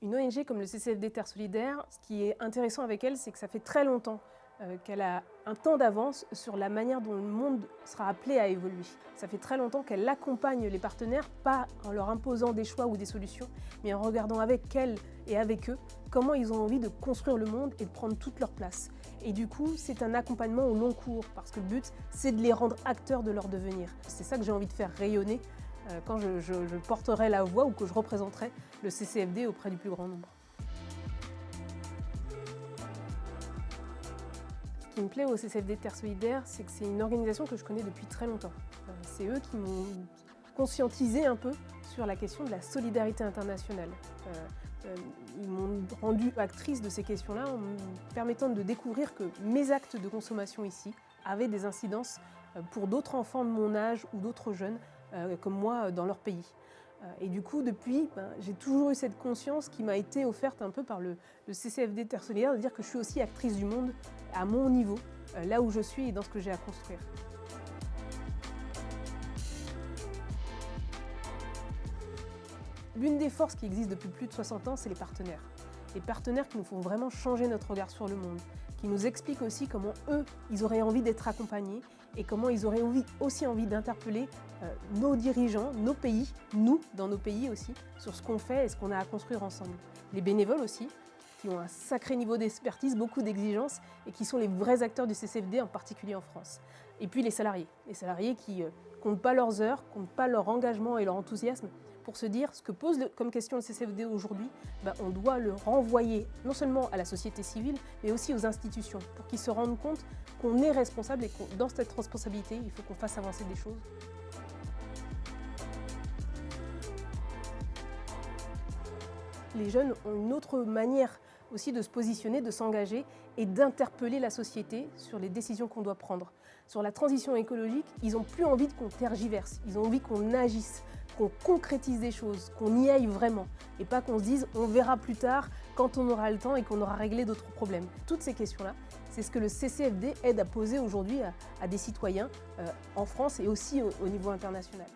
Une ONG comme le CCFD Terre Solidaire, ce qui est intéressant avec elle, c'est que ça fait très longtemps qu'elle a un temps d'avance sur la manière dont le monde sera appelé à évoluer. Ça fait très longtemps qu'elle accompagne les partenaires, pas en leur imposant des choix ou des solutions, mais en regardant avec elles et avec eux comment ils ont envie de construire le monde et de prendre toute leur place. Et du coup, c'est un accompagnement au long cours, parce que le but, c'est de les rendre acteurs de leur devenir. C'est ça que j'ai envie de faire rayonner quand je porterai la voix ou que je représenterai le CCFD auprès du plus grand nombre. Ce qui me plaît au CCFD Terre Solidaire, c'est que c'est une organisation que je connais depuis très longtemps. C'est eux qui m'ont conscientisé un peu sur la question de la solidarité internationale. Ils m'ont rendue actrice de ces questions-là en me permettant de découvrir que mes actes de consommation ici avaient des incidences pour d'autres enfants de mon âge ou d'autres jeunes comme moi dans leur pays. Et du coup, depuis, j'ai toujours eu cette conscience qui m'a été offerte un peu par le CCFD Terre Solidaire, de dire que je suis aussi actrice du monde à mon niveau, là où je suis et dans ce que j'ai à construire. L'une des forces qui existe depuis plus de 60 ans, c'est les partenaires. Les partenaires qui nous font vraiment changer notre regard sur le monde, qui nous expliquent aussi comment eux, ils auraient envie d'être accompagnés et comment ils auraient aussi envie d'interpeller nos dirigeants, nos pays, nous, dans nos pays aussi, sur ce qu'on fait et ce qu'on a à construire ensemble. Les bénévoles aussi, qui ont un sacré niveau d'expertise, beaucoup d'exigences et qui sont les vrais acteurs du CCFD, en particulier en France. Et puis les salariés qui comptent pas leurs heures, comptent pas leur engagement et leur enthousiasme pour se dire ce que pose comme question le CCFD aujourd'hui, on doit le renvoyer non seulement à la société civile, mais aussi aux institutions, pour qu'ils se rendent compte qu'on est responsable et que dans cette responsabilité, il faut qu'on fasse avancer des choses. Les jeunes ont une autre manière aussi de se positionner, de s'engager et d'interpeller la société sur les décisions qu'on doit prendre. Sur la transition écologique, ils n'ont plus envie qu'on tergiverse, ils ont envie qu'on agisse, qu'on concrétise des choses, qu'on y aille vraiment et pas qu'on se dise on verra plus tard quand on aura le temps et qu'on aura réglé d'autres problèmes. Toutes ces questions-là, c'est ce que le CCFD aide à poser aujourd'hui à des citoyens en France et aussi au niveau international.